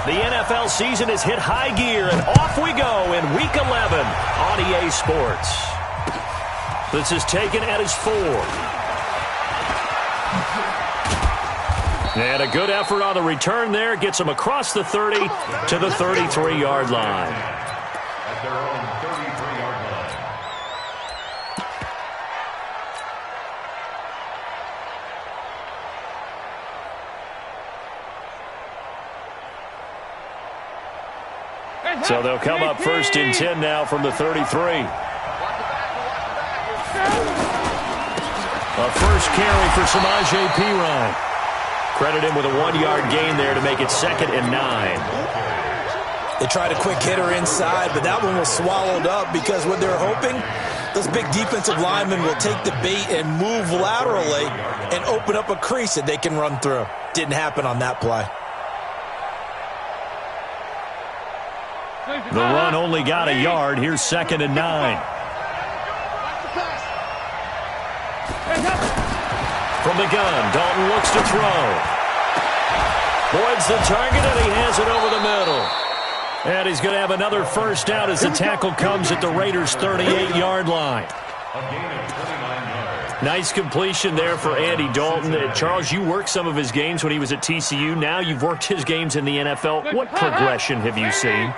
The NFL season has hit high gear, and off we go in Week 11 on EA Sports. This is taken at his 4. And a good effort on the return there. Gets him across the 30 to the 33-yard line. At their own 33-yard line. So they'll come up 1st and 10 now from the 33. A first carry for Samaje Perine. Credit him with a 1-yard gain there to make it 2nd and 9. They tried a quick hitter inside, but that one was swallowed up because what they're hoping, those big defensive linemen will take the bait and move laterally and open up a crease that they can run through. Didn't happen on that play. The run only got a yard. Here's 2nd and 9. From the gun, Dalton looks to throw. Boyd's the target, and he has it over the middle. And he's going to have another first down as the tackle comes at the Raiders' 38-yard line. Nice completion there for Andy Dalton. Charles, you worked some of his games when he was at TCU. Now you've worked his games in the NFL. What progression have you seen?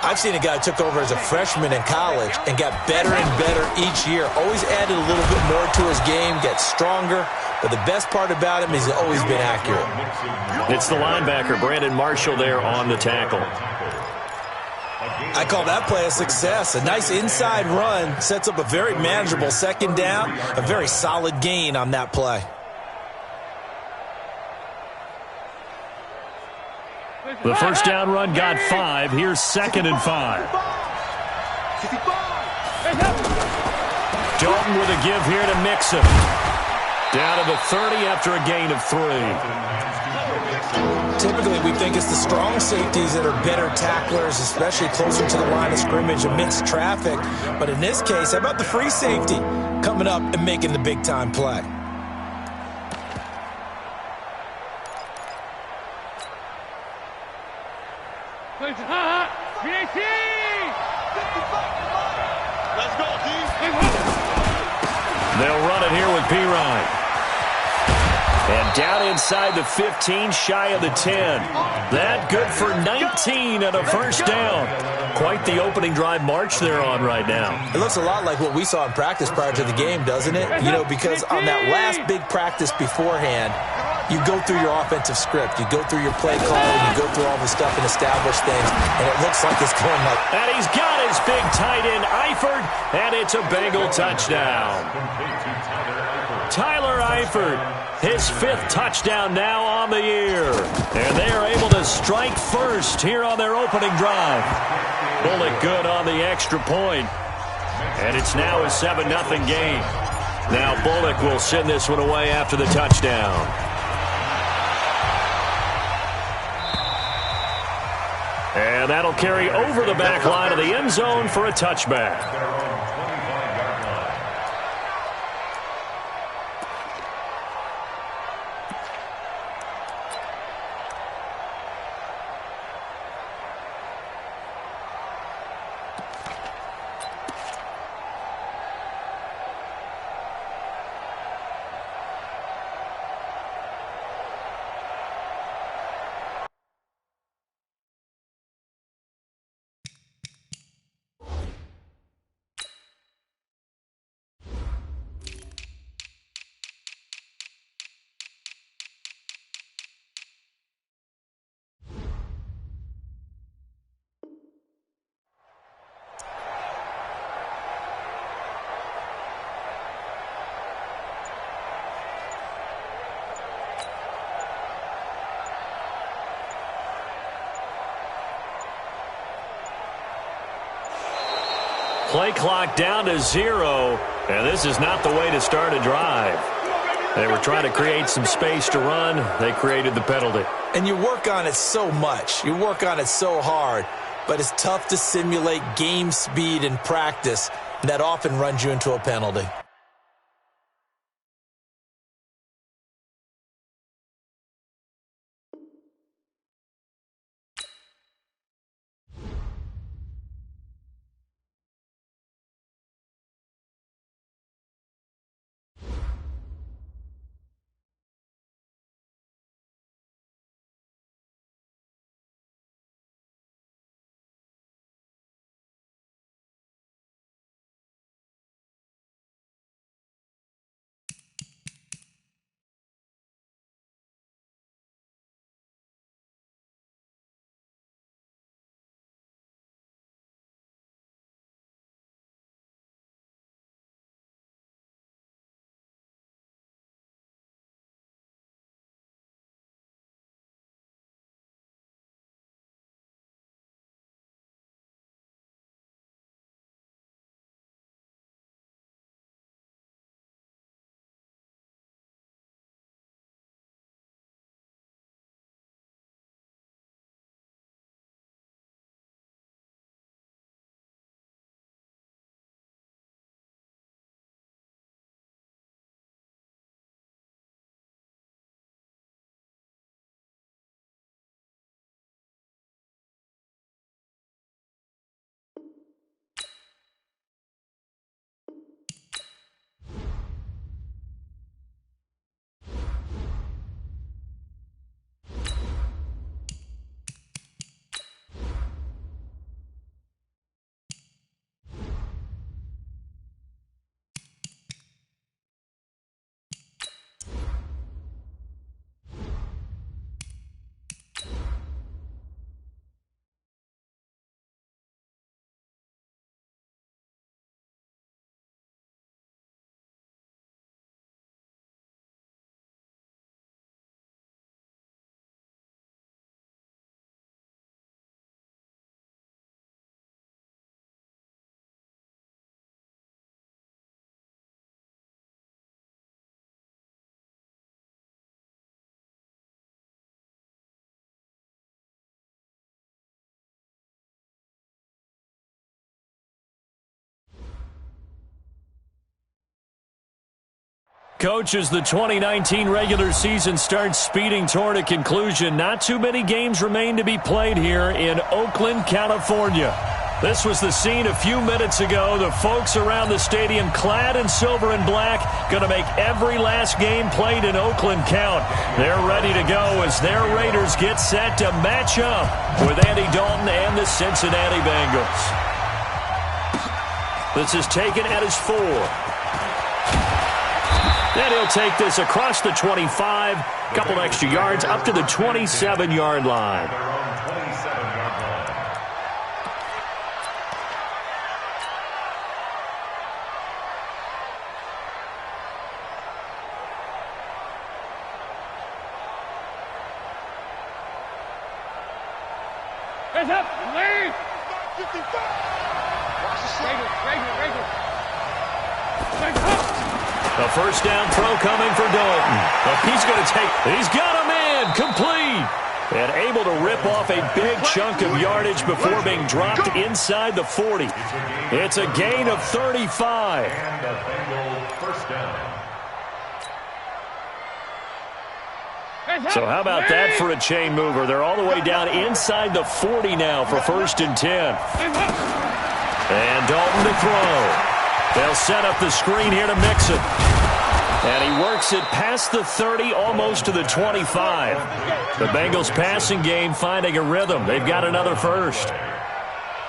I've seen a guy who took over as a freshman in college and got better and better each year. Always added a little bit more to his game, gets stronger. But the best part about him is he's always been accurate. It's the linebacker, Brandon Marshall, there on the tackle. I call that play a success. A nice inside run sets up a very manageable 2nd down, a very solid gain on that play. The first down run got 5. Here's 2nd and 5. Dalton with a give here to Mixon. Down to the 30 after a gain of 3. Typically, we think it's the strong safeties that are better tacklers, especially closer to the line of scrimmage amidst traffic. But in this case, how about the free safety coming up and making the big-time play? They'll run it here with Perine. And down inside the 15, shy of the 10. That good for 19 and a first down. Quite the opening drive march they're on right now. It looks a lot like what we saw in practice prior to the game, doesn't it? You know, because on that last big practice beforehand, you go through your offensive script. You go through your play calling. You go through all the stuff and establish things. And it looks like it's going like... And he's got his big tight end, Eifert, and it's a Bengal touchdown. Tyler Eifert, his 5th touchdown now on the year. And they are able to strike first here on their opening drive. Bullock good on the extra point. And it's now a 7-0 game. Now Bullock will send this one away after the touchdown. And that'll carry over the back line of the end zone for a touchback. Play clock down to 0, and this is not the way to start a drive. They were trying to create some space to run. They created the penalty. And you work on it so much. You work on it so hard. But it's tough to simulate game speed in practice. And that often runs you into a penalty. Coach, as the 2019 regular season starts speeding toward a conclusion, not too many games remain to be played here in Oakland, California. This was the scene a few minutes ago. The folks around the stadium clad in silver and black going to make every last game played in Oakland count. They're ready to go as their Raiders get set to match up with Andy Dalton and the Cincinnati Bengals. This is taken at his 4. And he'll take this across the 25, couple extra yards up to the 27-yard line. Hands up, lead! The first down throw coming for Dalton. He's got him in, complete. And able to rip off a big chunk of yardage before being dropped inside the 40. It's a gain of 35. And the Bengals first down. So how about that for a chain mover? They're all the way down inside the 40 now for 1st and 10. And Dalton to throw. They'll set up the screen here to mix it. And he works it past the 30, almost to the 25. The Bengals passing game finding a rhythm. They've got another first.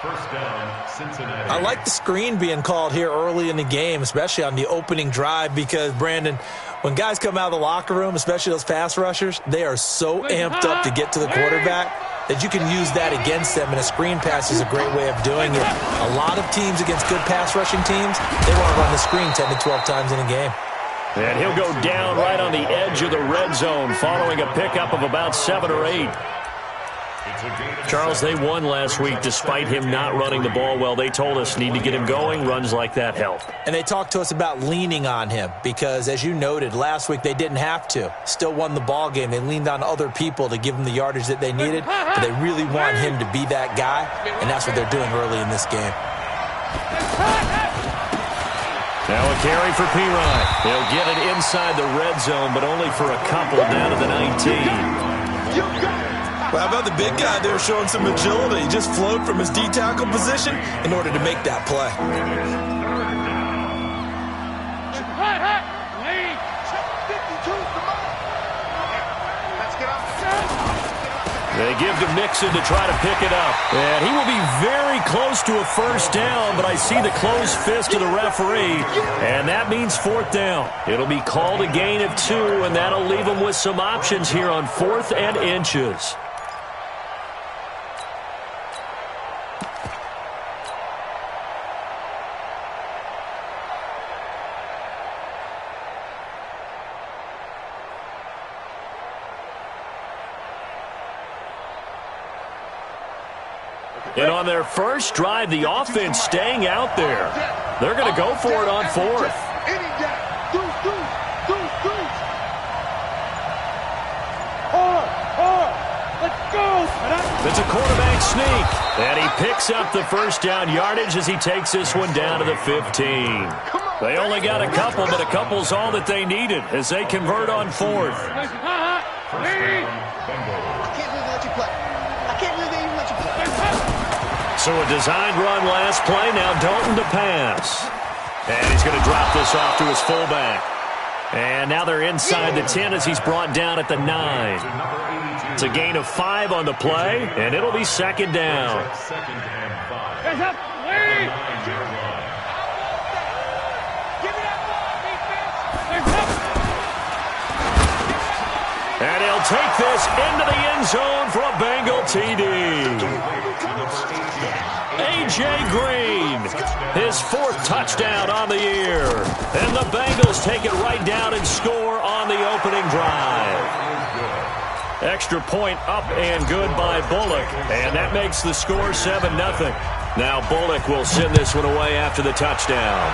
First down, Cincinnati. I like the screen being called here early in the game, especially on the opening drive, because, Brandon, when guys come out of the locker room, especially those pass rushers, they are so amped up to get to the quarterback that you can use that against them, and a screen pass is a great way of doing it. A lot of teams against good pass rushing teams, they want to run the screen 10 to 12 times in a game. And he'll go down right on the edge of the red zone following a pickup of about 7 or 8. Charles, they won last week despite him not running the ball well. They told us need to get him going. Runs like that help. And they talked to us about leaning on him because, as you noted, last week they didn't have to. Still won the ball game. They leaned on other people to give them the yardage that they needed, but they really want him to be that guy, and that's what they're doing early in this game. Now a carry for Pirine. They'll get it inside the red zone, but only for a couple down to the 19. Well, how about the big guy there showing some agility? He just flowed from his D-tackle position in order to make that play. They give to Mixon to try to pick it up. And he will be very close to a first down, but I see the closed fist of the referee, and that means 4th down. It'll be called a gain of 2, and that'll leave them with some options here on 4th and inches. And on their first drive, the offense staying out there. They're going to go for it on 4th. It's a quarterback sneak. And he picks up the first down yardage as he takes this one down to the 15. They only got a couple, but a couple's all that they needed as they convert on 4th. So a designed run last play, now Dalton to pass. And he's going to drop this off to his fullback. And now they're inside the 10 as he's brought down at the 9. It's a gain of 5 on the play, and it'll be 2nd down. And he'll take this into the end zone for a Bengal TD. A.J. Green, his 4th touchdown on the year. And the Bengals take it right down and score on the opening drive. Extra point up and good by Bullock. And that makes the score 7-0. Now Bullock will send this one away after the touchdown.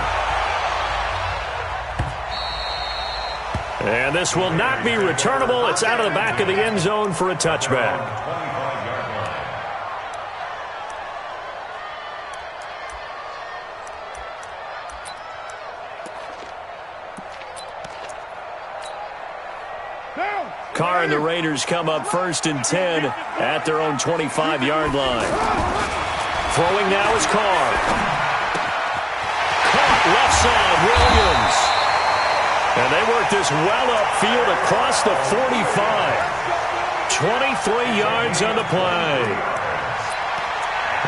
And this will not be returnable. It's out of the back of the end zone for a touchback. Carr and the Raiders come up 1st and 10 at their own 25-yard line. Throwing now is Carr. Caught left side, Williams. And they work this well upfield across the 45. 23 yards on the play.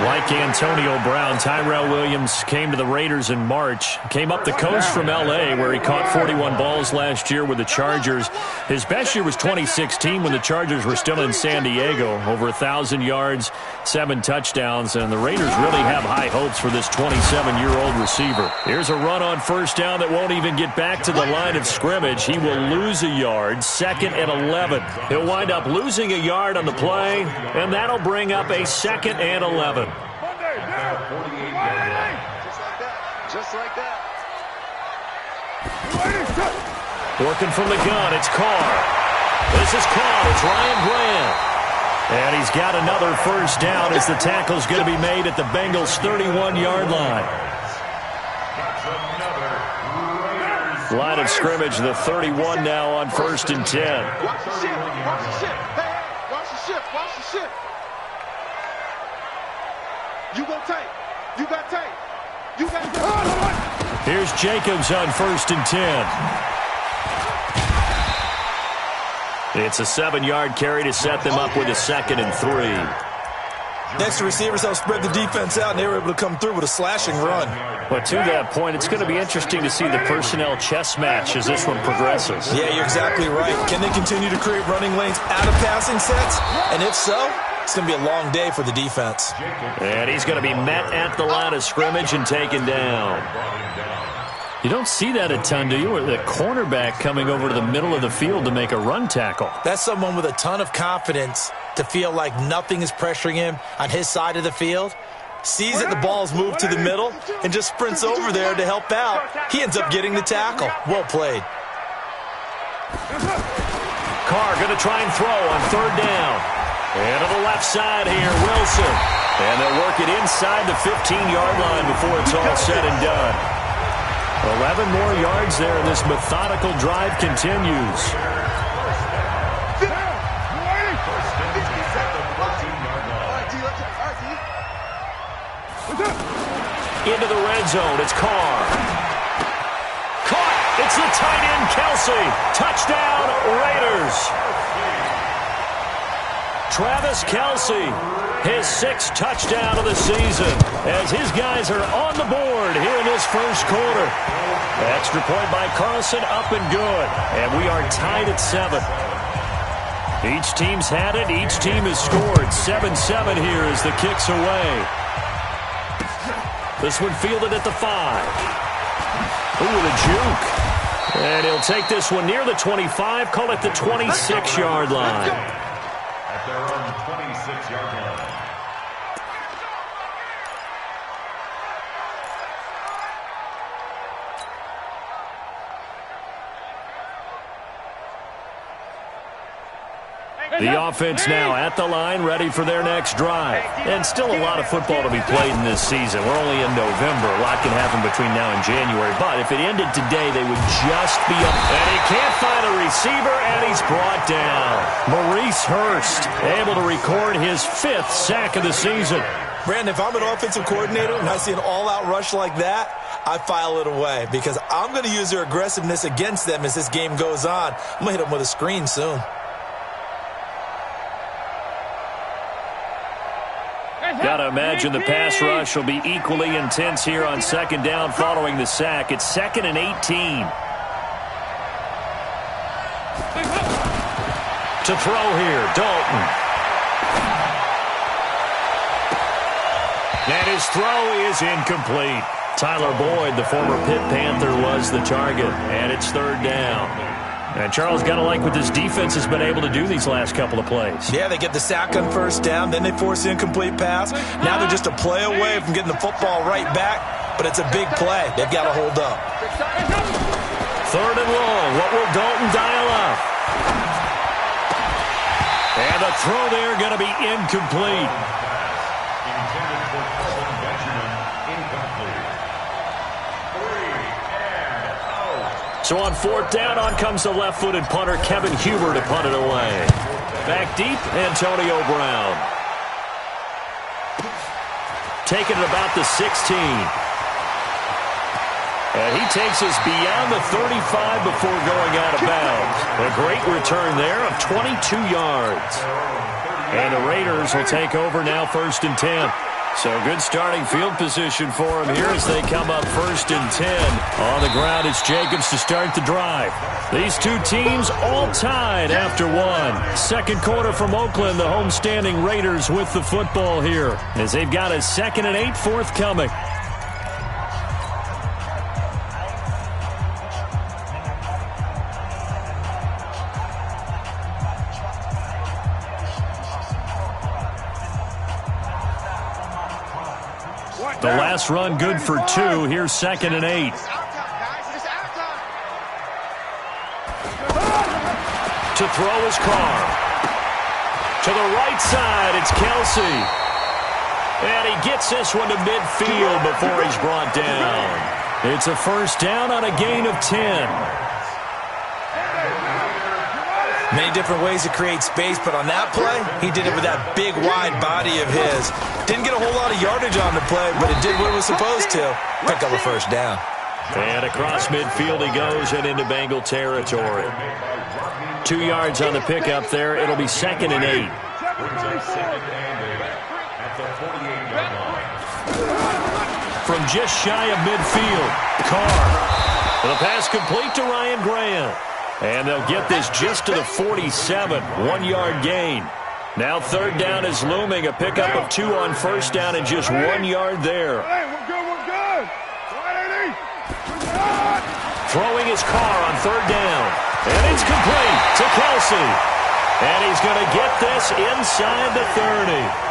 Like Antonio Brown, Tyrell Williams came to the Raiders in March. Came up the coast from L.A., where he caught 41 balls last year with the Chargers. His best year was 2016 when the Chargers were still in San Diego. Over 1,000 yards, 7 touchdowns, and the Raiders really have high hopes for this 27-year-old receiver. Here's a run on 1st down that won't even get back to the line of scrimmage. He will lose a yard, 2nd and 11. He'll wind up losing a yard on the play, and that'll bring up a 2nd and 11. Just like that. Working from the gun, it's Carr. This is caught. It's Ryan Grant. And he's got another 1st down as the tackle's going to be made at the Bengals' 31-yard line. Line of scrimmage, the 31 now on 1st and 10. Watch the ship. Watch the ship. Hey, watch the ship. Watch the ship. You go tape. You got tape. You got tape. Here's Jacobs on 1st and 10. It's a 7-yard carry to set them up with a 2nd and 3. Next, the receivers help spread the defense out, and they were able to come through with a slashing run. But to that point, it's going to be interesting to see the personnel chess match as this one progresses. Yeah, you're exactly right. Can they continue to create running lanes out of passing sets? And if so, it's going to be a long day for the defense. And he's going to be met at the line of scrimmage and taken down. You don't see that a ton, do you? Or the cornerback coming over to the middle of the field to make a run tackle. That's someone with a ton of confidence to feel like nothing is pressuring him on his side of the field. Sees that the ball's moved to the middle and just sprints over there to help out. He ends up getting the tackle. Well played. Carr going to try and throw on 3rd down. And to the left side here, Wilson. And they'll work it inside the 15-yard line before it's all said and done. 11 more yards there, and this methodical drive continues. Into the red zone, it's Carr. Caught! It's the tight end, Kelsey. Touchdown, Raiders. Travis Kelsey, his 6th touchdown of the season, as his guys are on the board here in this 1st quarter. Extra point by Carlson, up and good. And we are tied at 7. Each team's had it. Each team has scored. 7-7 here as the kick's away. This one fielded at the 5. Ooh, with a juke. And he'll take this one near the 25, call it the 26-yard line. At their own 26-yard line. The offense now at the line, ready for their next drive. And still a lot of football to be played in this season. We're only in November. A lot can happen between now and January. But if it ended today, they would just be up. And he can't find a receiver, and he's brought down. Maurice Hurst able to record his 5th sack of the season. Brandon, if I'm an offensive coordinator and I see an all-out rush like that, I file it away because I'm going to use their aggressiveness against them as this game goes on. I'm going to hit them with a screen soon. Got to imagine the pass rush will be equally intense here on 2nd down following the sack. It's 2nd and 18. To throw here, Dalton. And his throw is incomplete. Tyler Boyd, the former Pitt Panther, was the target. And it's 3rd down. And Charles, got to like what this defense has been able to do these last couple of plays. Yeah, they get the sack on 1st down, then they force the incomplete pass. Now they're just a play away from getting the football right back, but it's a big play. They've got to hold up. 3rd and long. What will Dalton dial up? And the throw there going to be incomplete. Intended for Colin Benjamin, incomplete. 3 and out. So on fourth down, on comes the left-footed punter, Kevin Huber, to punt it away. Back deep, Antonio Brown. Taking it about the 16. And he takes us beyond the 35 before going out of bounds. A great return there of 22 yards. And the Raiders will take over now, 1st and 10. So good starting field position for them here as they come up 1st and 10. On the ground, it's Jacobs to start the drive. These two teams all tied after one. Second quarter from Oakland, the homestanding Raiders with the football here as they've got a 2nd and 8 forthcoming. The last run good for 2. Here's 2nd and 8. To throw his Carr. To the right side, it's Kelsey. And he gets this one to midfield before he's brought down. It's a 1st down on a gain of 10. Many different ways to create space, but on that play, he did it with that big, wide body of his. Didn't get a whole lot of yardage on the play, but it did what it was supposed to. Pick up a 1st down. And across midfield he goes and into Bengal territory. 2 yards on the pickup there. It'll be 2nd and 8. From just shy of midfield, Carr. The pass complete to Ryan Grant. And they'll get this just to the 47. 1-yard gain. Now 3rd down is looming. A pickup of 2 on 1st down and just 1 yard there. Hey, we're good. Throwing his Carr on 3rd down. And it's complete to Kelsey. And he's going to get this inside the 30.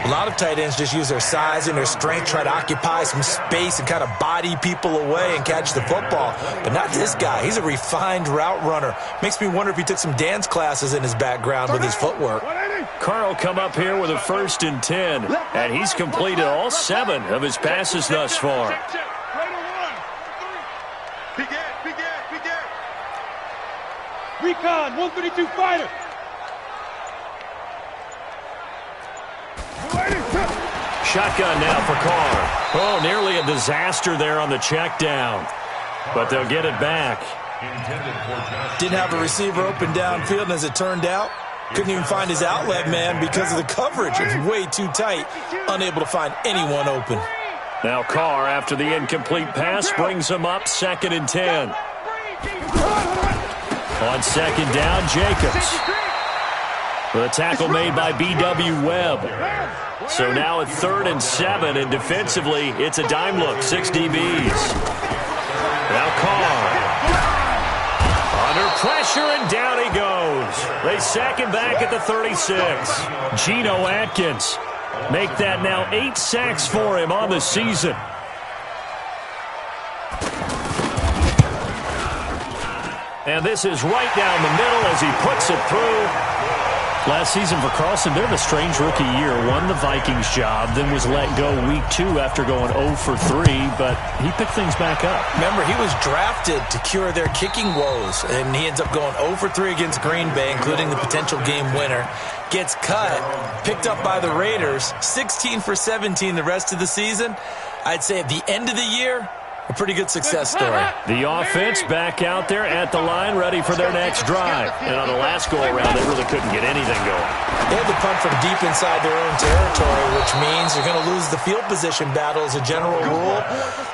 A lot of tight ends just use their size and their strength, try to occupy some space and kind of body people away and catch the football. But not this guy. He's a refined route runner. Makes me wonder if he took some dance classes in his background with his footwork. Carr will come up here with a 1st and 10. And he's completed all 7 of his passes thus far. Recon, 132 fighter. Shotgun now for Carr. Oh, nearly a disaster there on the check down. But they'll get it back. Didn't have a receiver open downfield, and as it turned out, couldn't even find his outlet man because of the coverage. It was way too tight, unable to find anyone open. Now Carr, after the incomplete pass, brings him up 2nd and 10. On 2nd down, Jacobs. The tackle made by B.W. Webb. So now at 3rd and 7, and defensively, it's a dime look, 6 DBs. Now Carr. Under pressure, and down he goes. They sack him back at the 36. Geno Atkins. Make that now 8 sacks for him on the season. And this is right down the middle as he puts it through. Last season for Carlson, bit of a strange rookie year. Won the Vikings job, then was let go week 2 after going 0 for 3, but he picked things back up. Remember, he was drafted to cure their kicking woes, and he ends up going 0 for 3 against Green Bay, including the potential game winner. Gets cut, picked up by the Raiders, 16 for 17 the rest of the season. I'd say at the end of the year, a pretty good success story. The offense back out there at the line, ready for their next drive. And on the last go-around, they really couldn't get anything going. They had to punt from deep inside their own territory, which means they're going to lose the field position battle as a general rule.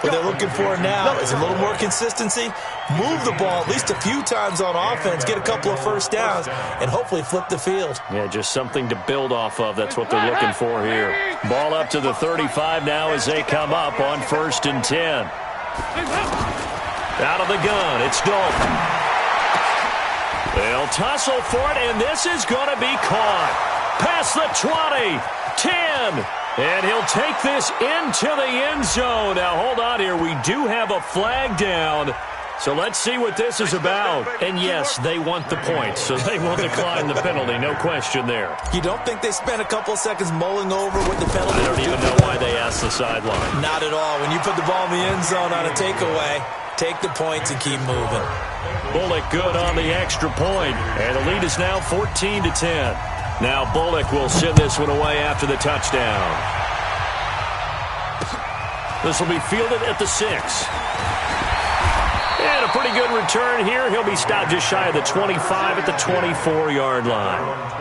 What they're looking for now is a little more consistency, move the ball at least a few times on offense, get a couple of 1st downs, and hopefully flip the field. Yeah, just something to build off of. That's what they're looking for here. Ball up to the 35 now as they come up on 1st and 10. Out of the gun, it's Dalton. They'll tussle for it, and this is going to be caught. Past the 20, 10, and he'll take this into the end zone. Now, hold on here. We do have a flag down. So let's see what this is about. And yes, they want the points, so they will decline the penalty. No question there. You don't think they spent a couple of seconds mulling over what the penalty I don't even know why they asked the sideline. Not at all. When you put the ball in the end zone on a takeaway, take the points and keep moving. Bullock good on the extra point, and the lead is now 14-10. Now Bullock will send this one away after the touchdown. This will be fielded at the 6. And a pretty good return here. He'll be stopped just shy of the 25 at the 24-yard line.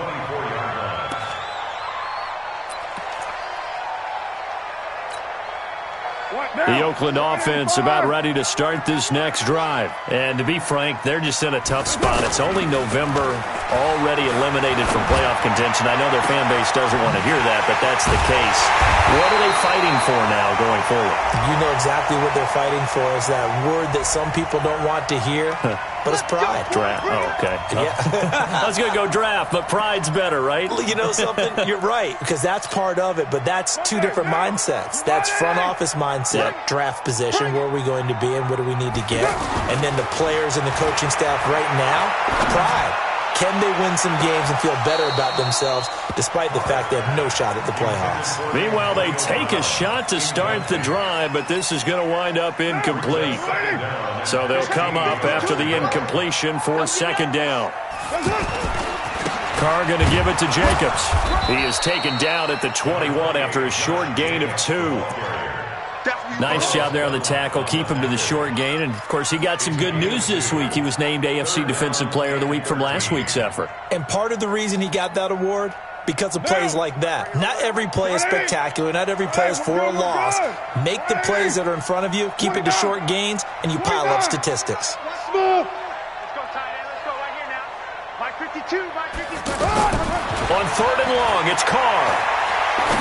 The Oakland offense about ready to start this next drive. And to be frank, they're just in a tough spot. It's only November, already eliminated from playoff contention. I know their fan base doesn't want to hear that, but that's the case. What are they fighting for now going forward? You know exactly what they're fighting for is that word that some people don't want to hear, but it's pride. Draft. Oh, okay. Yeah. I was going to go draft, but pride's better, right? You know something? You're right, because that's part of it, but that's two different mindsets. That's front office mindset, draft position, where are we going to be and what do we need to get? And then the players and the coaching staff right now, pride. Can they win some games and feel better about themselves despite the fact they have no shot at the playoffs? Meanwhile, they take a shot to start the drive, but this is going to wind up incomplete. So they'll come up after the incompletion for second down. Carr going to give it to Jacobs. He is taken down at the 21 after a short gain of 2. Nice job there on the tackle. Keep him to the short gain. And, of course, he got some good news this week. He was named AFC Defensive Player of the Week from last week's effort. And part of the reason he got that award, because of plays like that. Not every play is spectacular. Not every play is for a loss. Make the plays that are in front of you, keep it to short gains, and you pile up statistics. Let's go, tight end. Let's go right here now. Mike 52, Mike 52. On third and long, it's Carr.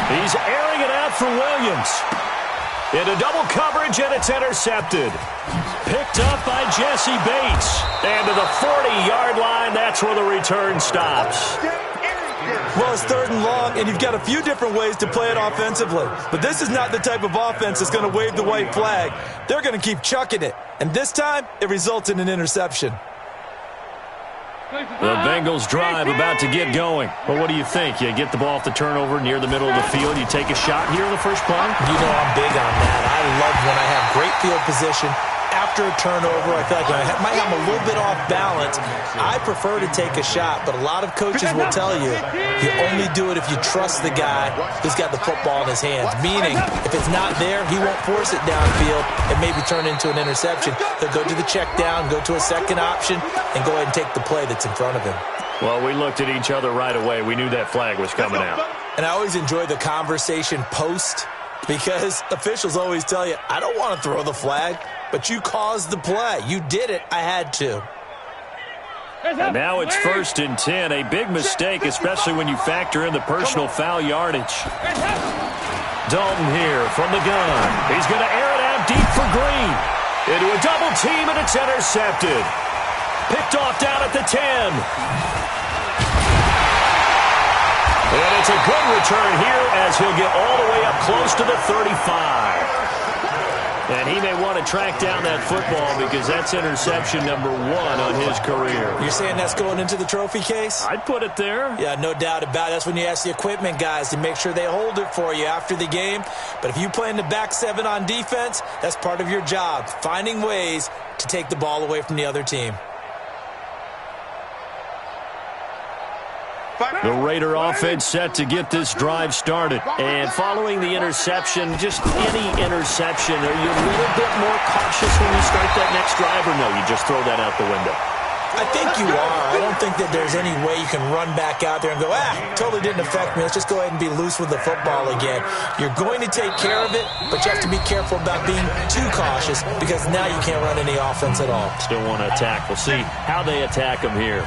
He's airing it out for Williams. Into double coverage, and it's intercepted. Picked up by Jesse Bates. And to the 40-yard line, that's where the return stops. Well, it's third and long, and you've got a few different ways to play it offensively. But this is not the type of offense that's going to wave the white flag. They're going to keep chucking it. And this time, it results in an interception. The Bengals drive about to get going. Well, what do you think? You get the ball off the turnover near the middle of the field. You take a shot here in the first play? You know I'm big on that. I love when I have great field position. After a turnover, I feel like I might have a little bit off balance. I prefer to take a shot, but a lot of coaches will tell you only do it if you trust the guy who's got the football in his hands. Meaning, if it's not there, he won't force it downfield and maybe turn into an interception. He'll go to the check down, go to a second option, and go ahead and take the play that's in front of him. Well, we looked at each other right away. We knew that flag was coming out. And I always enjoy the conversation post, because officials always tell you, I don't want to throw the flag, but you caused the play. You did it. I had to. And now it's 1st and 10. A big mistake, especially when you factor in the personal foul yardage. Dalton here from the gun. He's going to air it out deep for Green. Into a double team, and it's intercepted. Picked off down at the 10. And it's a good return here as he'll get all the way up close to the 35. And he may want to track down that football because that's interception number 1 on his career. You're saying that's going into the trophy case? I'd put it there. Yeah, no doubt about it. That's when you ask the equipment guys to make sure they hold it for you after the game. But if you play in the back 7 on defense, that's part of your job, finding ways to take the ball away from the other team. The Raider offense set to get this drive started. And following the interception, just any interception, are you a little bit more cautious when you start that next drive, or no, you just throw that out the window? I think you are. I don't think that there's any way you can run back out there and go, totally didn't affect me. Let's just go ahead and be loose with the football again. You're going to take care of it, but you have to be careful about being too cautious because now you can't run any offense at all. Still want to attack. We'll see how they attack them here.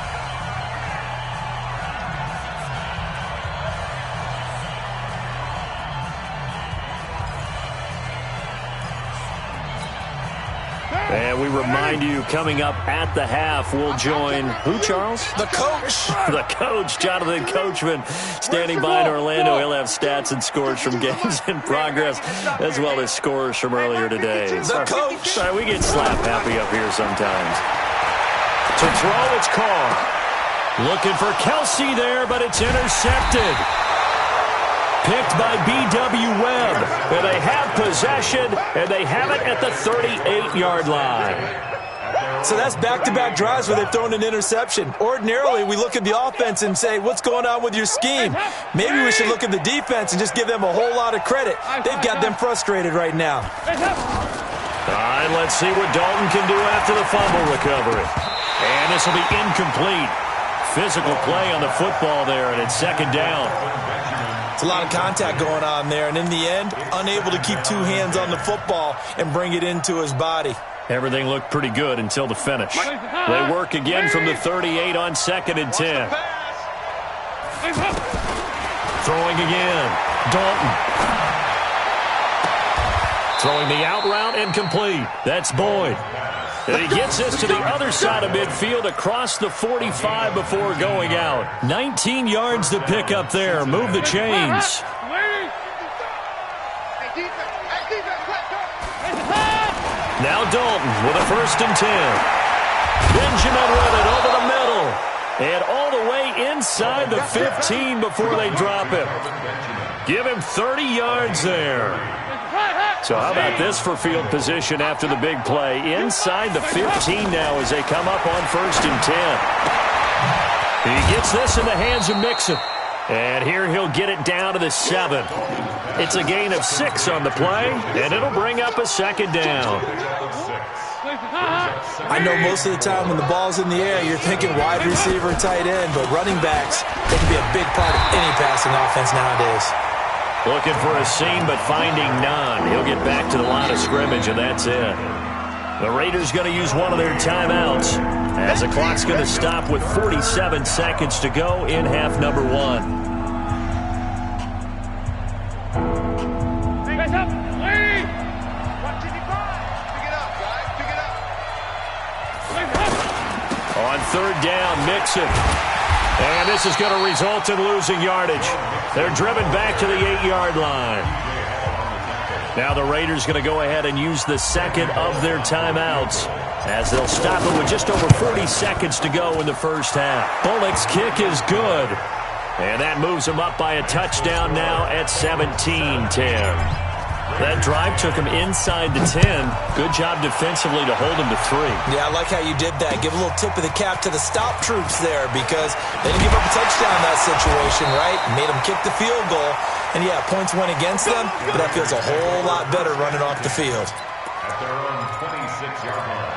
And we remind you, coming up at the half, we'll join who, Charles? The coach. The coach, Jonathan Coachman, standing by in Orlando. He'll have stats and scores from games in progress, as well as scores from earlier today. The coach. Sorry, we get slap happy up here sometimes. To throw, it's Carr. Looking for Kelsey there, but it's intercepted. Picked by B.W. Webb. And they have possession, and they have it at the 38-yard line. So that's back-to-back drives where they've thrown an interception. Ordinarily, we look at the offense and say, what's going on with your scheme? Maybe we should look at the defense and just give them a whole lot of credit. They've got them frustrated right now. All right, let's see what Dalton can do after the fumble recovery. And this will be incomplete. Physical play on the football there, and it's second down. It's a lot of contact going on there, and in the end, unable to keep two hands on the football and bring it into his body. Everything looked pretty good until the finish. They work again from the 38 on 2nd and 10. Throwing again. Dalton. Throwing the out route incomplete. That's Boyd. And he gets this to the other side of midfield across the 45 before going out. 19 yards to pick up there. Move the chains. Now Dalton with a 1st and 10. Benjamin with it over the middle. And all the way inside the 15 before they drop him. Give him 30 yards there. So how about this for field position after the big play? Inside the 15 now as they come up on 1st and 10. He gets this in the hands of Mixon. And here he'll get it down to the 7. It's a gain of 6 on the play, and it'll bring up a 2nd down. I know most of the time when the ball's in the air, you're thinking wide receiver, tight end, but running backs, they can be a big part of any passing offense nowadays. Looking for a seam, but finding none. He'll get back to the line of scrimmage, and that's it. The Raiders going to use one of their timeouts as the clock's going to stop with 47 seconds to go in half number 1. On 3rd down, Mixon. And this is going to result in losing yardage. They're driven back to the 8-yard line. Now the Raiders going to go ahead and use the 2nd of their timeouts as they'll stop it with just over 40 seconds to go in the first half. Bullock's kick is good. And that moves them up by a touchdown now at 17-10. That drive took him inside the 10. Good job defensively to hold him to 3. Yeah, I like how you did that. Give a little tip of the cap to the stop troops there because they didn't give up a touchdown in that situation, right? Made them kick the field goal. And, yeah, points went against them, but that feels a whole lot better running off the field. At their own 26-yard line.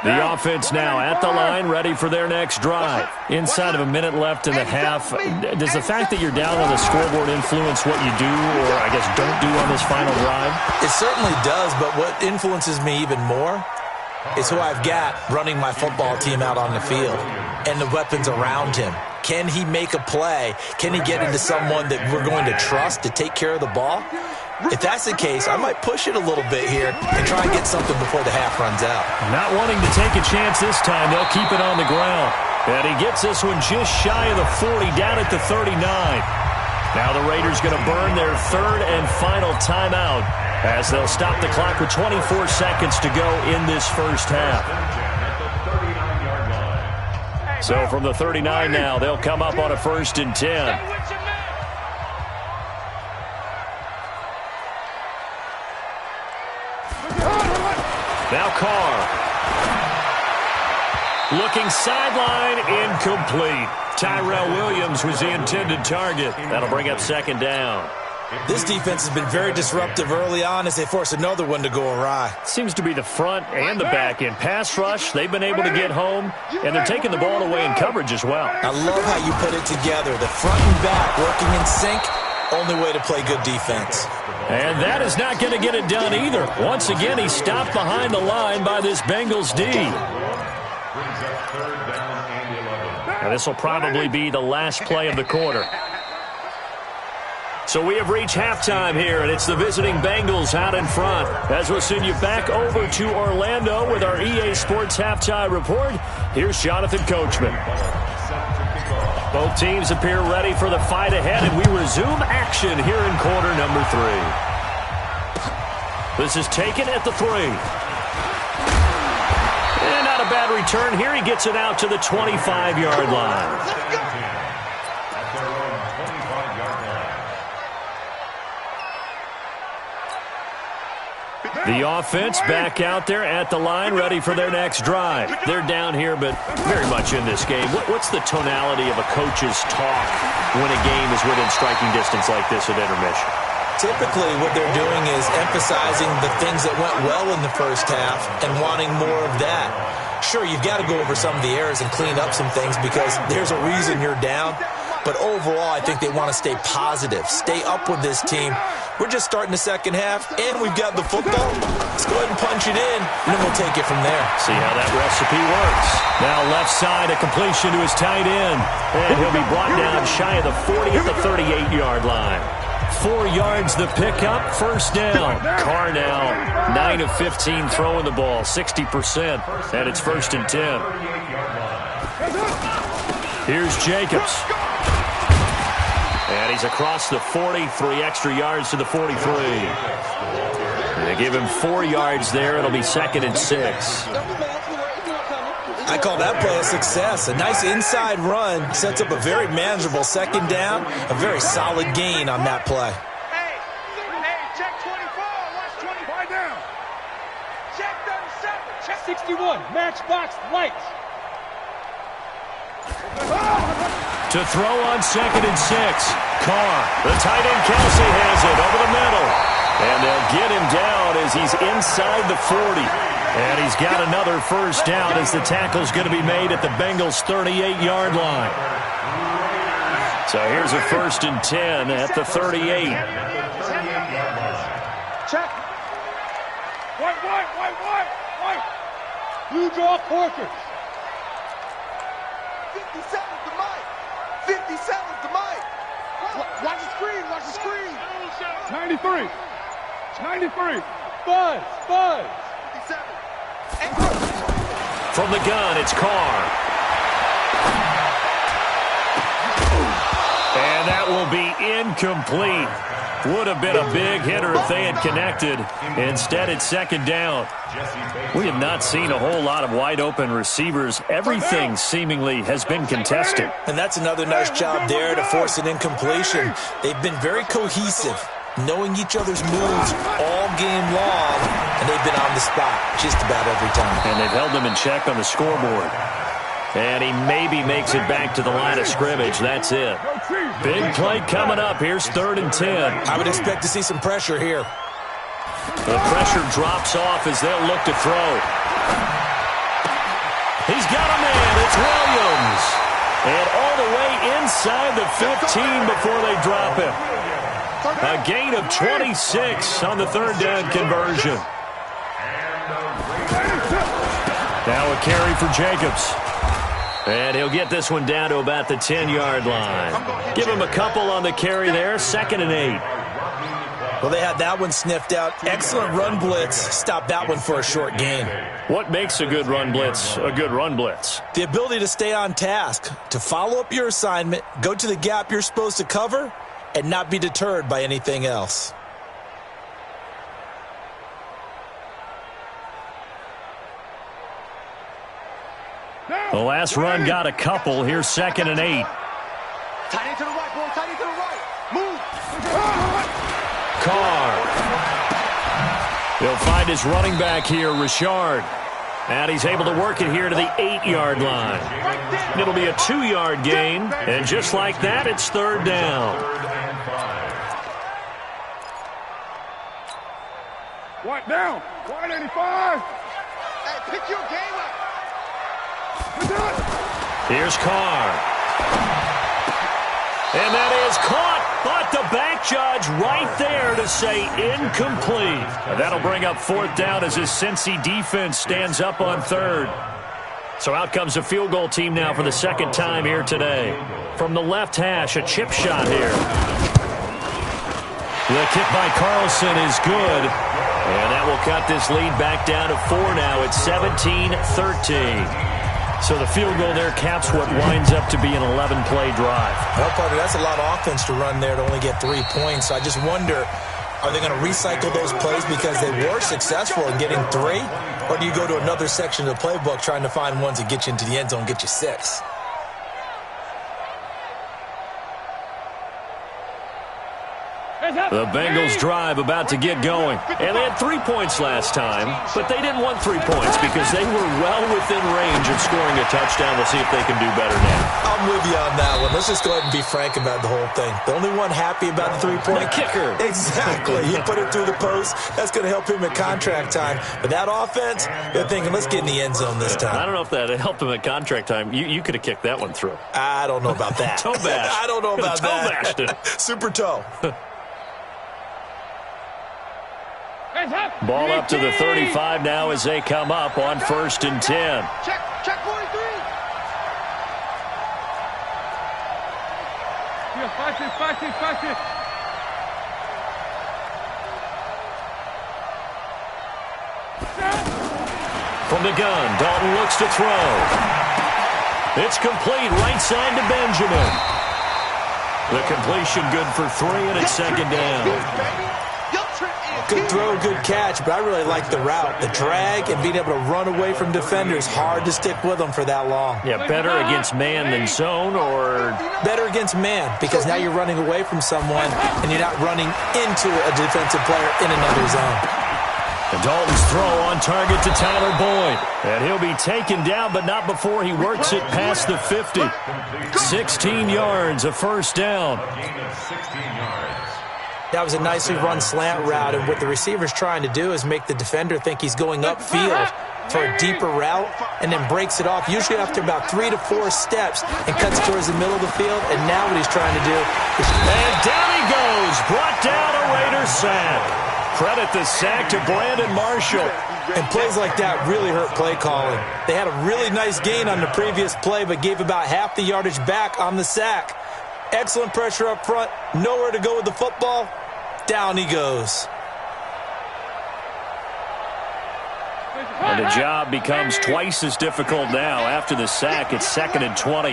The offense now at the line, ready for their next drive. Inside of a minute left in the half, does the fact that you're down on the scoreboard influence what you do or, I guess, don't do on this final drive? It certainly does, but what influences me even more is who I've got running my football team out on the field and the weapons around him. Can he make a play? Can he get into someone that we're going to trust to take care of the ball? If that's the case, I might push it a little bit here and try and get something before the half runs out. Not wanting to take a chance this time, they'll keep it on the ground. And he gets this one just shy of the 40, down at the 39. Now the Raiders going to burn their 3rd and final timeout as they'll stop the clock with 24 seconds to go in this first half. So from the 39 now, they'll come up on a 1st and 10. Now Carr. Looking sideline, incomplete. Tyrell Williams was the intended target. That'll bring up 2nd down. This defense has been very disruptive early on as they force another one to go awry. Seems to be the front and the back end. Pass rush, they've been able to get home, and they're taking the ball away in coverage as well. I love how you put it together. The front and back working in sync, only way to play good defense. And that is not going to get it done either. Once again, he's stopped behind the line by this Bengals D. And this will probably be the last play of the quarter. So we have reached halftime here, and it's the visiting Bengals out in front. As we'll send you back over to Orlando with our EA Sports Halftime Report, here's Jonathan Coachman. Both teams appear ready for the fight ahead, and we resume action here in quarter number 3. This is taken at the 3. And not a bad return here. He gets it out to the 25-yard line. The offense back out there at the line, ready for their next drive. They're down here, but very much in this game. What's the tonality of a coach's talk when a game is within striking distance like this at intermission? Typically, what they're doing is emphasizing the things that went well in the first half and wanting more of that. Sure, you've got to go over some of the errors and clean up some things because there's a reason you're down. But overall, I think they want to stay positive, stay up with this team. We're just starting the second half, and we've got the football. Let's go ahead and punch it in, and then we'll take it from there. See how that recipe works. Now left side, a completion to his tight end. And he'll be brought down shy of the 40 at the 38-yard line. 4 yards the pickup, first down. Carr now 9 of 15 throwing the ball, 60%, and it's 1st and 10. Here's Jacobs. And he's across the 40, 3 extra yards to the 43. They give him 4 yards there. It'll be 2nd and 6. I call that play a success. A nice inside run sets up a very manageable second down. A very solid gain on that play. Hey, check 24. Watch 25 down. Check 37. Check 61. Matchbox lights. To throw on 2nd and 6. Carr, the tight end Kelsey has it over the middle. And they'll get him down as he's inside the 40. And he's got another first down as the tackle's going to be made at the Bengals' 38-yard line. So here's a 1st and 10 at the 38. Check. White. Blue draw Porkers. 57 to Mike. 57 to Mike. Watch the screen. 93. Buzz. 57. From the gun, it's Carr. And that will be incomplete. Would have been a big hitter if they had connected. Instead, it's 2nd down. We have not seen a whole lot of wide-open receivers. Everything seemingly has been contested. And that's another nice job there to force an incompletion. They've been very cohesive, knowing each other's moves all game long, and they've been on the spot just about every time. And they've held them in check on the scoreboard. And he maybe makes it back to the line of scrimmage. That's it. Big play coming up. Here's 3rd and 10. I would expect to see some pressure here. The pressure drops off as they'll look to throw. He's got a man. It's Williams. And all the way inside the 15 before they drop him. A gain of 26 on the 3rd down conversion. Now a carry for Jacobs. And he'll get this one down to about the 10-yard line. Give him a couple on the carry there. 2nd and 8. Well, they had that one sniffed out. Excellent run blitz. Stop that one for a short gain. What makes a good run blitz a good run blitz? The ability to stay on task, to follow up your assignment, go to the gap you're supposed to cover, and not be deterred by anything else. The last run got a couple. Here's 2nd and 8. Tight end to the right, boy. Tight end to the right. Move. Carr. He'll find his running back here, Richard. And he's able to work it here to the 8-yard line. It'll be a 2-yard gain. And just like that, it's 3rd down. White down. White 85. Hey, pick your game up. Here's Carr. And that is caught, but the back judge right there to say incomplete. And that'll bring up 4th down as his Cincy defense stands up on 3rd. So out comes a field goal team now for the 2nd time here today. From the left hash, a chip shot here. The kick by Carlson is good. And that will cut this lead back down to 4 now. It's 17-13. So the field goal there caps what winds up to be an 11-play drive. Well, partner, that's a lot of offense to run there to only get 3 points. So I just wonder, are they going to recycle those plays because they were successful in getting 3? Or do you go to another section of the playbook trying to find ones that get you into the end zone and get you 6? The Bengals drive about to get going. And they had 3 points last time, but they didn't want 3 points because they were well within range of scoring a touchdown. We'll see if they can do better now. I'm with you on that one. Let's just go ahead and be frank about the whole thing. The only one happy about the 3-point. The kicker. Exactly. He put it through the post. That's going to help him at contract time. But that offense, they're thinking, let's get in the end zone this time. I don't know if that helped him at contract time. You could have kicked that one through. I don't know about that. Toe bash. I don't know about toe that. Bashed it. Super toe. Ball up to the 35 now as they come up on 1st and 10. Check 43. Five, six. From the gun, Dalton looks to throw. It's complete, right side to Benjamin. The completion good for 3, and it's 2nd down. Good throw, good catch, but I really like the route. The drag and being able to run away from defenders, hard to stick with them for that long. Yeah, better against man than zone, or? Better against man, because now you're running away from someone and you're not running into a defensive player in another zone. And Dalton's throw on target to Tyler Boyd. And he'll be taken down, but not before he works it past the 50. 16 yards, a 1st down. That was a nicely run slant route, and what the receiver's trying to do is make the defender think he's going upfield for a deeper route and then breaks it off, usually after about 3 to 4 steps, and cuts towards the middle of the field. And now what he's trying to do is... And down he goes, brought down a Raiders sack. Credit the sack to Brandon Marshall. And plays like that really hurt play calling. They had a really nice gain on the previous play, but gave about half the yardage back on the sack. Excellent pressure up front, nowhere to go with the football. Down he goes. And the job becomes twice as difficult now. After the sack, it's 2nd and 20.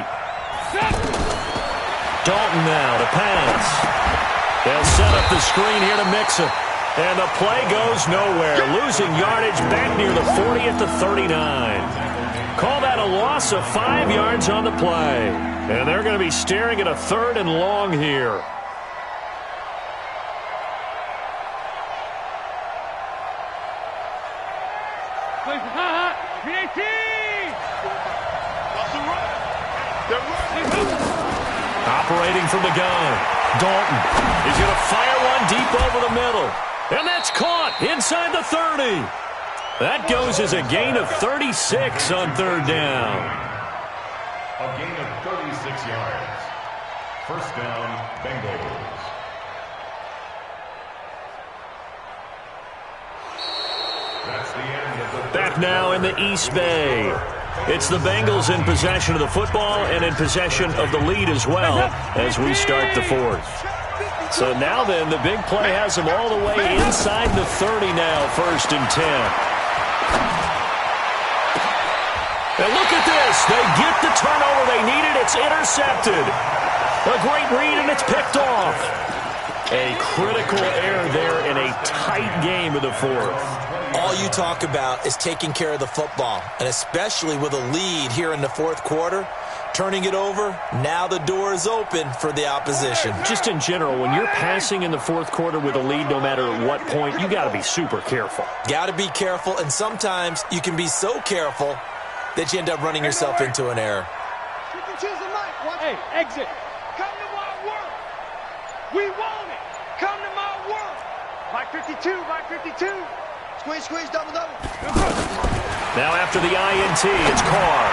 Dalton now to pass. They'll set up the screen here to Mixon. And the play goes nowhere. Losing yardage back near the 40 at the 39. Call that a loss of 5 yards on the play. And they're going to be staring at a 3rd and long here. Operating from the gun. Dalton is going to fire one deep over the middle. And that's caught inside the 30. That goes as a gain of 36 on 3rd down. A gain of 36 yards. 1st down, Bengals. That's the end of the... Back now in the East Bay. It's the Bengals in possession of the football and in possession of the lead as well as we start the 4th. So now then, the big play has them all the way inside the 30 now, 1st and 10. And look at this. They get the turnover they needed. It's intercepted. A great read, and it's picked off. A critical error there in a tight game of the 4th. All you talk about is taking care of the football, and especially with a lead here in the 4th quarter, turning it over, now the door is open for the opposition. Just in general, when you're passing in the 4th quarter with a lead, no matter what point, you got to be super careful. Got to be careful, and sometimes you can be so careful that you end up running yourself into an error. Hey, exit. Come to my work. We want it. Come to my work. By 52, by 52. Squeeze, double. Now after the INT, it's Carr.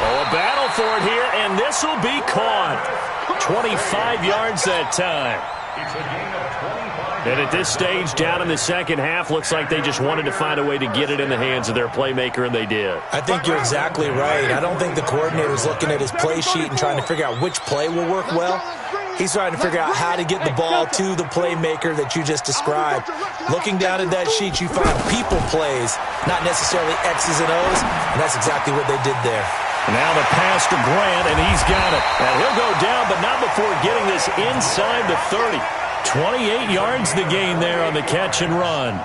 Oh, a battle for it here, and this will be caught. 25 yards that time. It's a gain of 25. And at this stage, down in the 2nd half, looks like they just wanted to find a way to get it in the hands of their playmaker, and they did. I think you're exactly right. I don't think the coordinator's looking at his play sheet and trying to figure out which play will work well. He's trying to figure out how to get the ball to the playmaker that you just described. Looking down at that sheet, you find people plays, not necessarily X's and O's, and that's exactly what they did there. Now the pass to Grant, and he's got it. And he'll go down, but not before getting this inside the 30. 28 yards the gain there on the catch and run.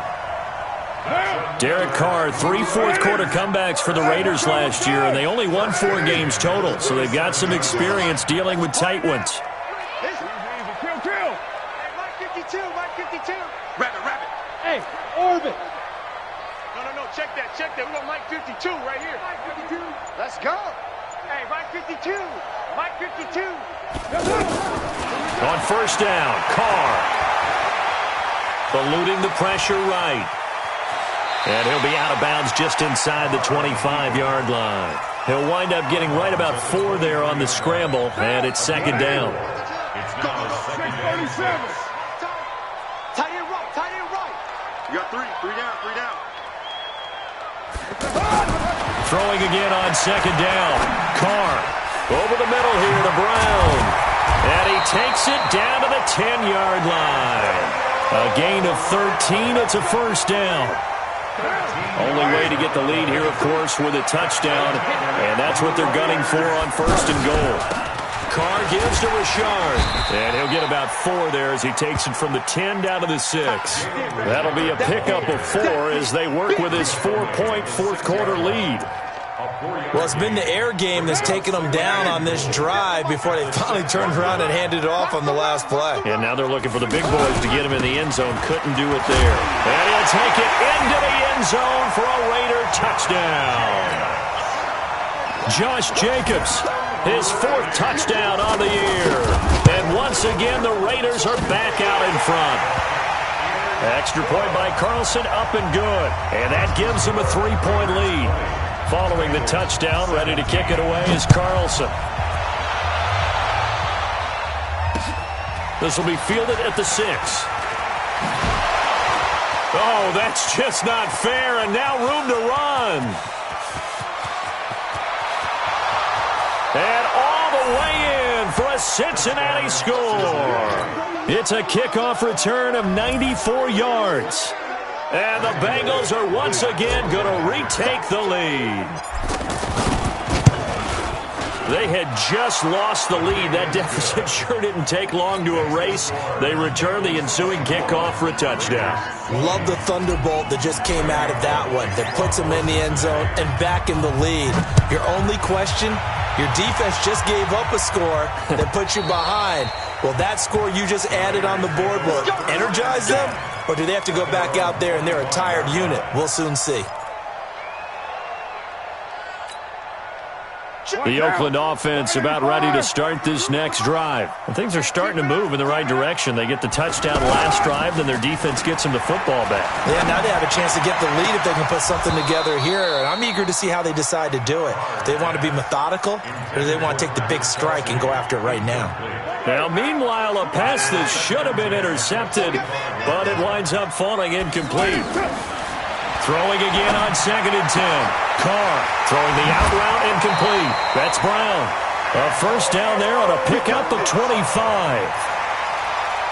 Derek Carr, 3 fourth-quarter comebacks for the Raiders last year, and they only won 4 games total, so they've got some experience dealing with tight ones. Kill. Hey, Mike 52, Mike 52. Rabbit. Hey, orbit. No, check that. We got Mike 52 right here. Mike 52. Let's go. Hey, Mike 52. Mike 52. On first down, Carr. Eluding the pressure right. And he'll be out of bounds just inside the 25-yard line. He'll wind up getting right about 4 there on the scramble, and it's second down. It's now second and 6. Tight end right. You got 3 down. Throwing again on second down. Carr over the middle here to Brown. And he takes it down to the 10-yard line. A gain of 13. It's a first down. Only way to get the lead here, of course, with a touchdown. And that's what they're gunning for on first and goal. Carr gives to Richard. And he'll get about 4 there as he takes it from the 10 down to the 6. That'll be a pickup of 4 as they work with his 4-point fourth-quarter lead. Well, it's been the air game that's taken them down on this drive before they finally turned around and handed it off on the last play. And now they're looking for the big boys to get him in the end zone. Couldn't do it there. And he'll take it into the end zone for a Raider touchdown. Josh Jacobs, his 4th touchdown on the year. And once again, the Raiders are back out in front. Extra point by Carlson, up and good. And that gives them a 3-point lead. Following the touchdown, ready to kick it away is Carlson. This will be fielded at the 6. Oh, that's just not fair, and now room to run. And all the way in for a Cincinnati score. It's a kickoff return of 94 yards. And the Bengals are once again going to retake the lead. They had just lost the lead. That deficit sure didn't take long to erase. They return the ensuing kickoff for a touchdown. Love the thunderbolt that just came out of that one. That puts them in the end zone and back in the lead. Your only question, your defense just gave up a score that put you behind. Will that score you just added on the board will energize them? Or do they have to go back out there and they're a tired unit? We'll soon see. The Oakland offense about ready to start this next drive. And things are starting to move in the right direction. They get the touchdown last drive, then their defense gets them the football back. Yeah, now they have a chance to get the lead if they can put something together here. And I'm eager to see how they decide to do it. Do they want to be methodical, or do they want to take the big strike and go after it right now? Now, meanwhile, a pass that should have been intercepted, but it winds up falling incomplete. Throwing again on second and 10. Carr throwing the out route incomplete. That's Brown. A first down there on a pickup of 25.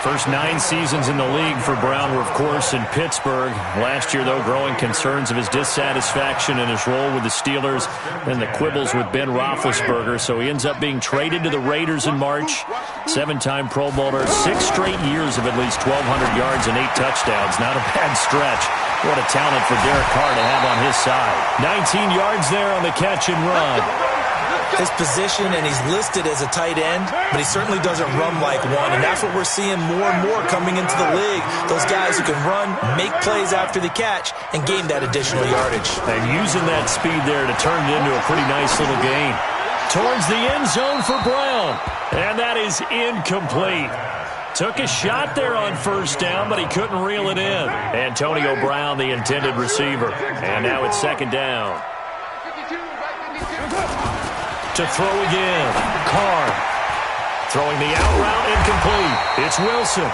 First 9 seasons in the league for Brown were, of course, in Pittsburgh. Last year, though, growing concerns of his dissatisfaction in his role with the Steelers and the quibbles with Ben Roethlisberger. So he ends up being traded to the Raiders in March. 7-time Pro Bowler, 6 straight years of at least 1,200 yards and 8 touchdowns. Not a bad stretch. What a talent for Derek Carr to have on his side. 19 yards there on the catch and run. His position, and he's listed as a tight end, but he certainly doesn't run like one, and that's what we're seeing more and more coming into the league. Those guys who can run, make plays after the catch, and gain that additional yardage. And using that speed there to turn it into a pretty nice little gain. Towards the end zone for Brown, and that is incomplete. Took a shot there on first down, but he couldn't reel it in. Antonio Brown, the intended receiver, and now it's second down. To throw again, Carr. Throwing the out route incomplete. It's Wilson.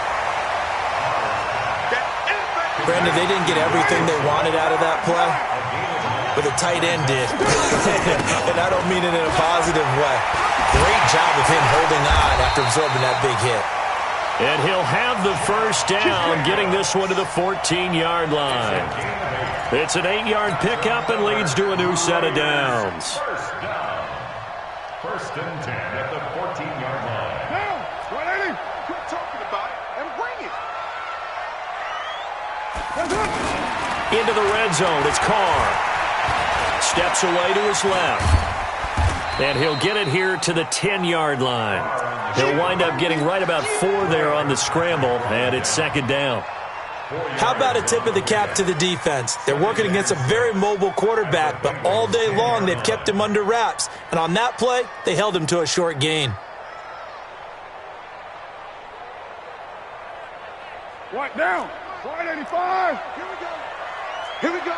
Brandon, they didn't get everything they wanted out of that play, but the tight end did. And I don't mean it in a positive way. Great job of him holding on after absorbing that big hit. And he'll have the first down, getting this one to the 14-yard line. It's an 8-yard pickup and leads to a new set of downs. First down. First and 10 at the 14-yard line. Now, 180. Quit talking about it and bring it. Into the red zone, it's Carr. Steps away to his left. And he'll get it here to the 10-yard line. He'll wind up getting right about 4 there on the scramble, and it's second down. How about a tip of the cap to the defense? They're working against a very mobile quarterback, but all day long they've kept him under wraps. And on that play, they held him to a short gain. Right down. 185. Here we go. Here we go.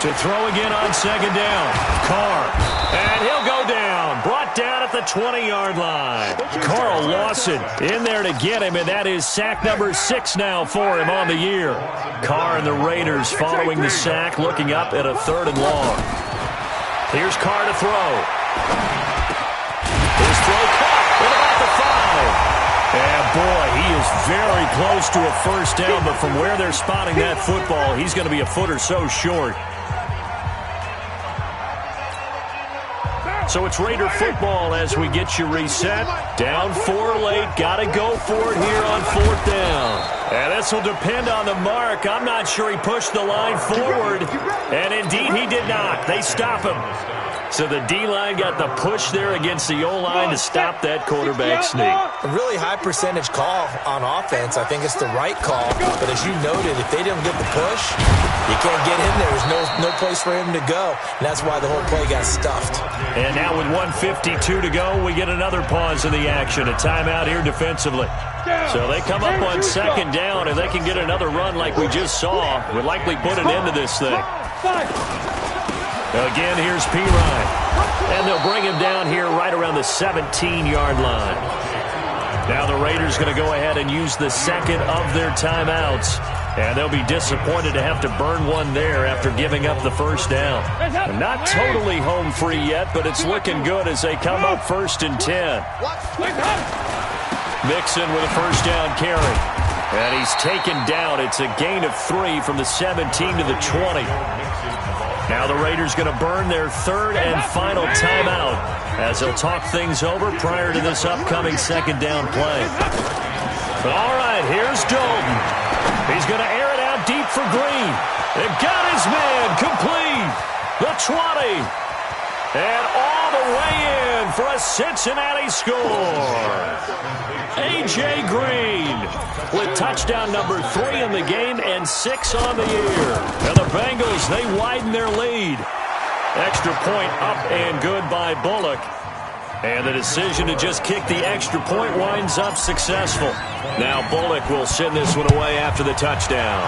To throw again on second down. Carr. And he'll go down. Brought down at the 20-yard line. Carl Lawson in there to get him, and that is sack number 6 now for him on the year. Carr and the Raiders following the sack, looking up at a 3rd and long. Here's Carr to throw. His throw caught at about the 5. And boy, he is very close to a first down, but from where they're spotting that football, he's going to be a foot or so short. So it's Raider football as we get you reset. Down 4 late. Got to go for it here on 4th down. And this will depend on the mark. I'm not sure he pushed the line forward. And indeed, he did not. They stop him. So the D-line got the push there against the O-line to stop that quarterback sneak. A really high percentage call on offense. I think it's the right call. But as you noted, if they didn't get the push, you can't get him. There was no place for him to go. And that's why the whole play got stuffed. And now with 1:52 to go, we get another pause in the action. A timeout here defensively. So they come up on second down, and they can get another run like we just saw. Would likely put an end to this thing. Again, here's Pirine. And they'll bring him down here right around the 17-yard line. Now the Raiders going to go ahead and use the second of their timeouts. And they'll be disappointed to have to burn one there after giving up the first down. Not totally home free yet, but it's looking good as they come up 1st and 10. Mixon with a first down carry. And he's taken down. It's a gain of 3 from the 17 to the 20. Now the Raiders going to burn their 3rd and final timeout as they'll talk things over prior to this upcoming second down play. All right, here's Dalton. He's going to air it out deep for Green. It got his man complete. The 20. And all the way in for a Cincinnati score. A.J. Green with touchdown number 3 in the game and 6 on the year. And the Bengals, they widen their lead. Extra point up and good by Bullock. And the decision to just kick the extra point winds up successful. Now Bullock will send this one away after the touchdown.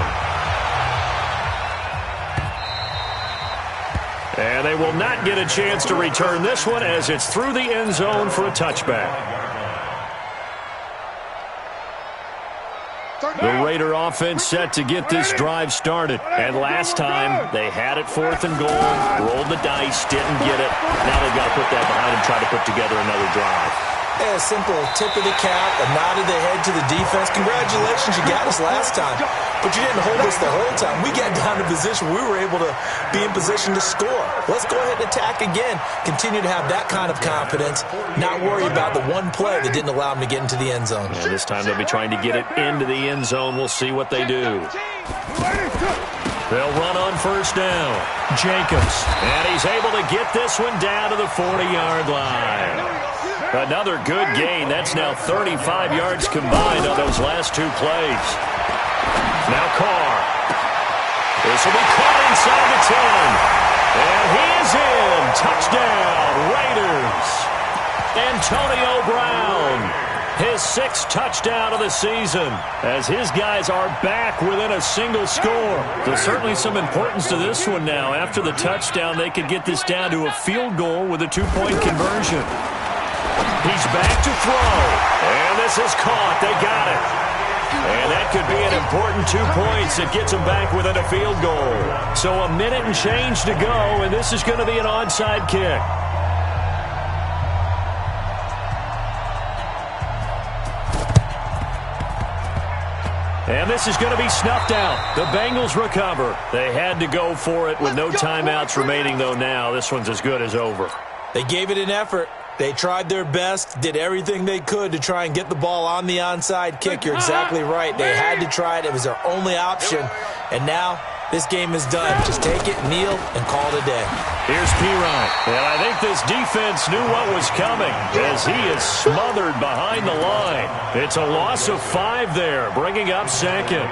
And they will not get a chance to return this one as it's through the end zone for a touchback. The Raider offense set to get this drive started. And last time, they had it 4th and goal, rolled the dice, didn't get it. Now they've got to put that behind and try to put together another drive. Yeah, a simple tip of the cap, a nod of the head to the defense. Congratulations, you got us last time. But you didn't hold us the whole time. We got down to position. We were able to be in position to score. Let's go ahead and attack again. Continue to have that kind of confidence. Not worry about the one play that didn't allow them to get into the end zone. And this time they'll be trying to get it into the end zone. We'll see what they do. They'll run on first down. Jacobs. And he's able to get this one down to the 40-yard line. Another good gain. That's now 35 yards combined on those last 2 plays. Now Carr. This will be caught inside the 10. And he is in. Touchdown, Raiders. Antonio Brown. His 6th touchdown of the season as his guys are back within a single score. There's certainly some importance to this one now. After the touchdown, they could get this down to a field goal with a 2-point conversion. He's back to throw. And this is caught. They got it. And that could be an important 2 points that gets them back within a field goal. So a minute and change to go, and this is going to be an onside kick. And this is going to be snuffed out. The Bengals recover. They had to go for it with no timeouts remaining, though now. This one's as good as over. They gave it an effort. They tried their best, did everything they could to try and get the ball on the onside kick. You're exactly right. They had to try it. It was their only option. And now this game is done. Just take it, kneel, and call it a day. Here's P-Ryan. And I think this defense knew what was coming as he is smothered behind the line. It's a loss of 5 there, bringing up second.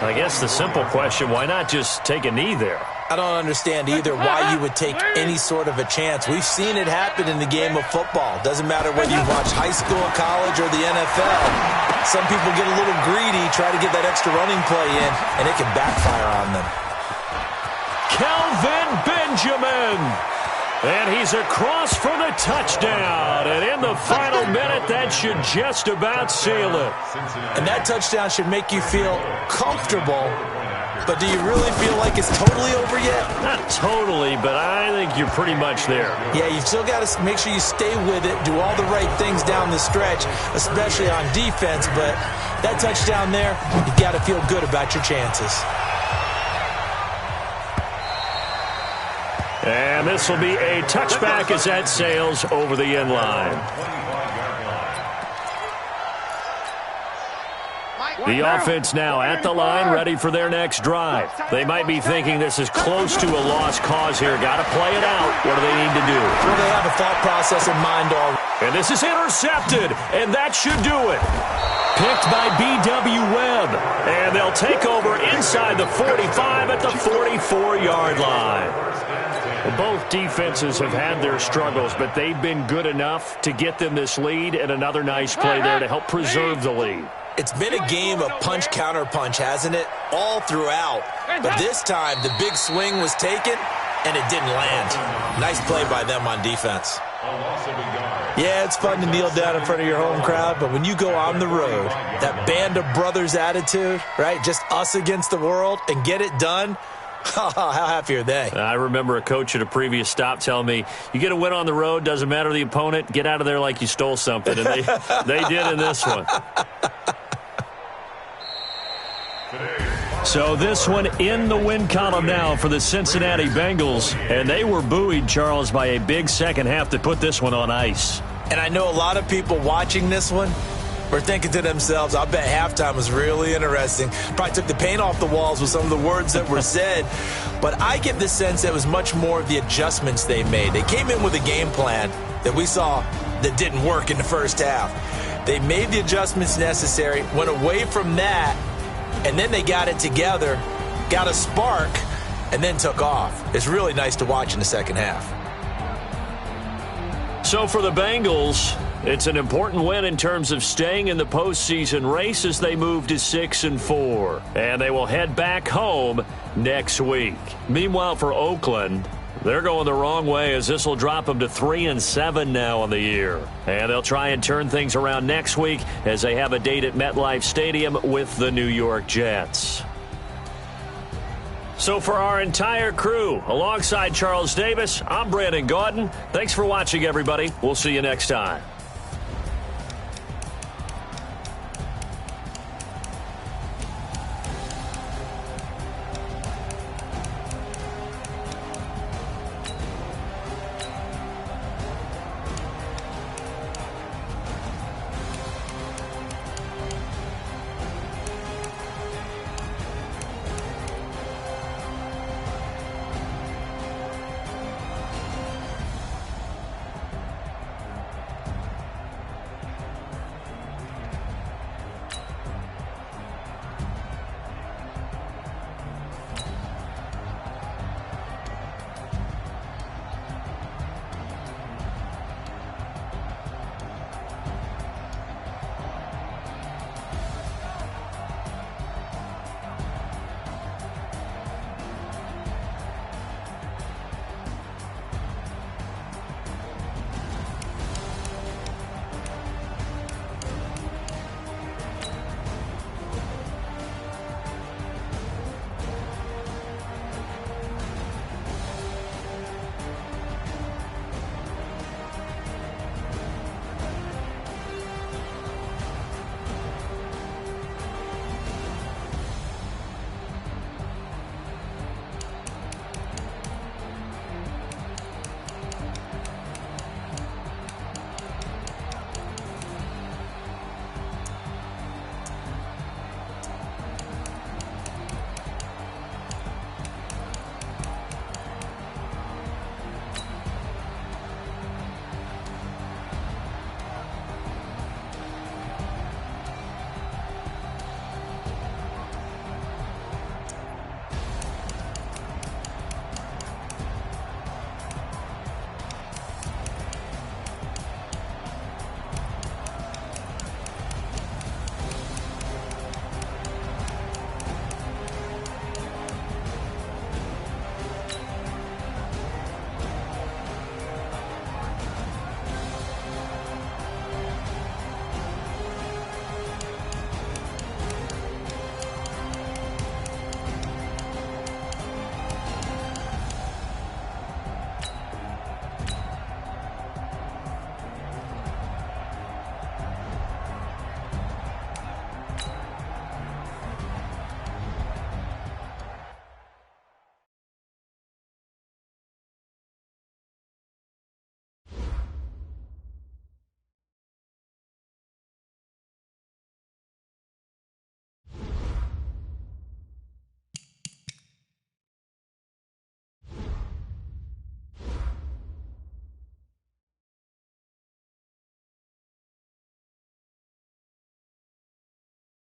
I guess the simple question, why not just take a knee there? I don't understand either why you would take any sort of a chance. We've seen it happen in the game of football. Doesn't matter whether you watch high school, college, or the NFL. Some people get a little greedy, try to get that extra running play in, and it can backfire on them. Kelvin Benjamin. And he's across for the touchdown. And in the final minute, that should just about seal it. And that touchdown should make you feel comfortable. But do you really feel like it's totally over yet? Not totally, but I think you're pretty much there. Yeah, you've still got to make sure you stay with it, do all the right things down the stretch, especially on defense. But that touchdown there, you've got to feel good about your chances. And this will be a touchback as that sails over the end line. The offense now at the line, ready for their next drive. They might be thinking this is close to a lost cause here. Got to play it out. What do they need to do? Well, they have a thought process in mind already. And this is intercepted, and that should do it. Picked by B.W. Webb. And they'll take over inside the 45 at the 44-yard line. Well, both defenses have had their struggles, but they've been good enough to get them this lead, and another nice play there to help preserve the lead. It's been a game of punch-counter-punch, hasn't it? All throughout. But this time, the big swing was taken, and it didn't land. Nice play by them on defense. Yeah, it's fun to kneel down in front of your home crowd, but when you go on the road, that band of brothers attitude, right? Just us against the world, and get it done. How happy are they? I remember a coach at a previous stop telling me, you get a win on the road, doesn't matter the opponent, get out of there like you stole something. And they did in this one. So this one in the win column now for the Cincinnati Bengals. And they were buoyed, Charles, by a big second half to put this one on ice. And I know a lot of people watching this one were thinking to themselves, I bet halftime was really interesting. Probably took the paint off the walls with some of the words that were said. But I get the sense that it was much more of the adjustments they made. They came in with a game plan that we saw that didn't work in the first half. They made the adjustments necessary, went away from that, and then they got it together, got a spark, and then took off. It's really nice to watch in the second half. So for the Bengals, it's an important win in terms of staying in the postseason race as they move to 6-4. And they will head back home next week. Meanwhile, for Oakland, they're going the wrong way as this will drop them to 3-7 now on the year. And they'll try and turn things around next week as they have a date at MetLife Stadium with the New York Jets. So for our entire crew, alongside Charles Davis, I'm Brandon Gaudin. Thanks for watching, everybody. We'll see you next time.